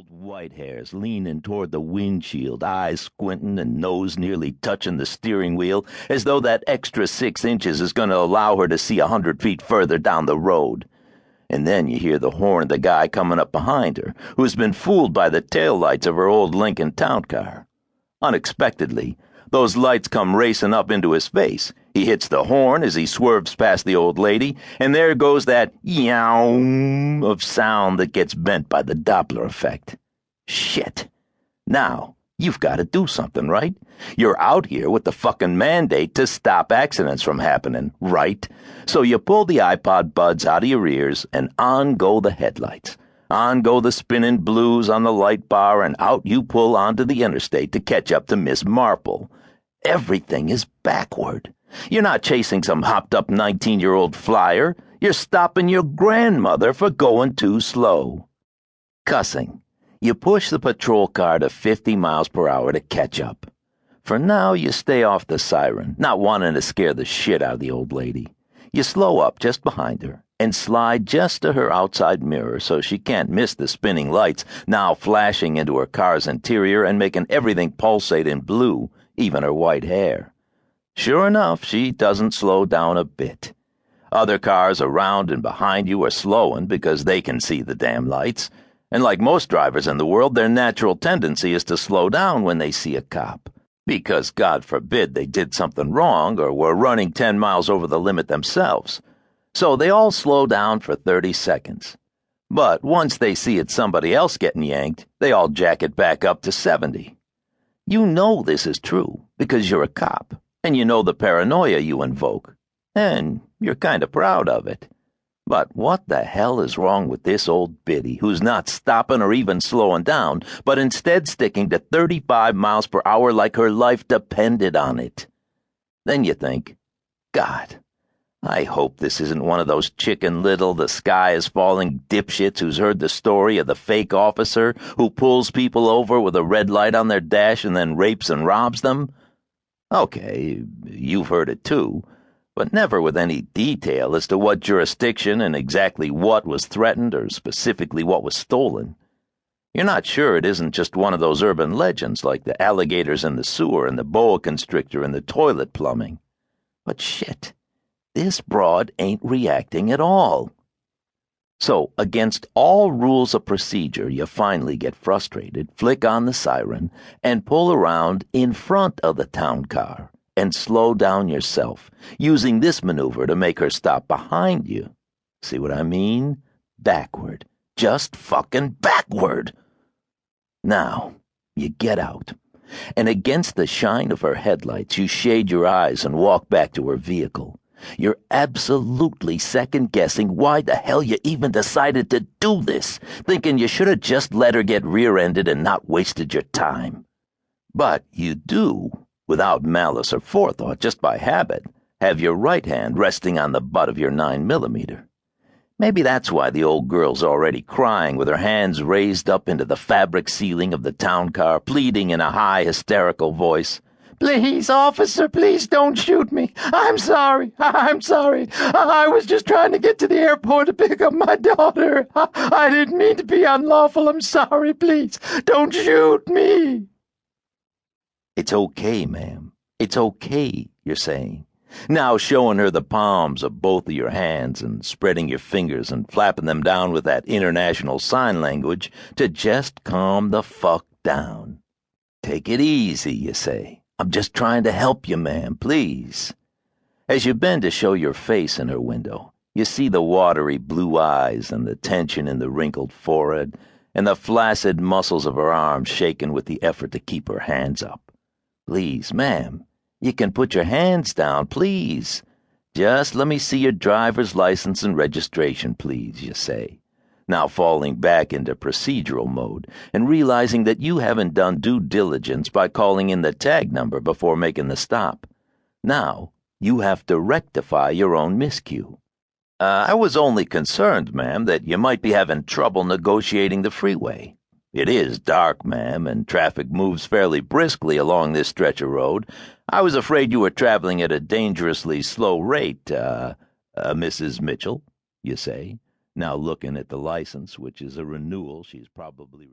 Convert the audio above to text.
old white hairs leaning toward the windshield, eyes squinting and nose nearly touching the steering wheel, as though that extra 6 inches is going to allow her to see 100 feet further down the road. And then you hear the horn of the guy coming up behind her, who's been fooled by the taillights of her old Lincoln town car. Unexpectedly, those lights come racing up into his face. He hits the horn as he swerves past the old lady, and there goes that yow of sound that gets bent by the Doppler effect. Shit. Now, you've got to do something, right? You're out here with the fucking mandate to stop accidents from happening, right? So you pull the iPod buds out of your ears, and on go the headlights. On go the spinning blues on the light bar, and out you pull onto the interstate to catch up to Miss Marple. Everything is backward. You're not chasing some hopped-up 19-year-old flyer. You're stopping your grandmother for going too slow. Cussing. You push the patrol car to 50 miles per hour to catch up. For now, you stay off the siren, not wanting to scare the shit out of the old lady. You slow up just behind her and slide just to her outside mirror so she can't miss the spinning lights now flashing into her car's interior and making everything pulsate in blue, even her white hair. Sure enough, she doesn't slow down a bit. Other cars around and behind you are slowing because they can see the damn lights, and like most drivers in the world, their natural tendency is to slow down when they see a cop, because God forbid they did something wrong or were running 10 miles over the limit themselves. So they all slow down for 30 seconds. But once they see it's somebody else getting yanked, they all jack it back up to 70. You know this is true because you're a cop, and you know the paranoia you invoke, and you're kind of proud of it. But what the hell is wrong with this old biddy who's not stopping or even slowing down, but instead sticking to 35 miles per hour like her life depended on it? Then you think, God, I hope this isn't one of those Chicken Little, the sky is falling dipshits who's heard the story of the fake officer who pulls people over with a red light on their dash and then rapes and robs them. Okay, you've heard it too, but never with any detail as to what jurisdiction and exactly what was threatened or specifically what was stolen. You're not sure it isn't just one of those urban legends like the alligators in the sewer and the boa constrictor in the toilet plumbing. But shit, this broad ain't reacting at all. So, against all rules of procedure, you finally get frustrated, flick on the siren, and pull around in front of the town car and slow down yourself, using this maneuver to make her stop behind you. See what I mean? Backward. Just fucking backward. Now, you get out, and against the shine of her headlights, you shade your eyes and walk back to her vehicle. You're absolutely second-guessing why the hell you even decided to do this, thinking you should have just let her get rear-ended and not wasted your time. But you do, without malice or forethought, just by habit, have your right hand resting on the butt of your 9mm. Maybe that's why the old girl's already crying with her hands raised up into the fabric ceiling of the town car, pleading in a high, hysterical voice. Please, officer, please don't shoot me. I'm sorry. I was just trying to get to the airport to pick up my daughter. I didn't mean to be unlawful. I'm sorry. Please, don't shoot me. It's okay, ma'am. It's okay, you're saying. Now showing her the palms of both of your hands and spreading your fingers and flapping them down with that international sign language to just calm the fuck down. Take it easy, you say. I'm just trying to help you, ma'am, please. As you bend to show your face in her window, you see the watery blue eyes and the tension in the wrinkled forehead and the flaccid muscles of her arms shaken with the effort to keep her hands up. Please, ma'am, you can put your hands down, please. Just let me see your driver's license and registration, please, you say, now falling back into procedural mode and realizing that you haven't done due diligence by calling in the tag number before making the stop. Now, you have to rectify your own miscue. I was only concerned, ma'am, that you might be having trouble negotiating the freeway. It is dark, ma'am, and traffic moves fairly briskly along this stretch of road. I was afraid you were traveling at a dangerously slow rate, Mrs. Mitchell, you say, now looking at the license, which is a renewal she's probably received.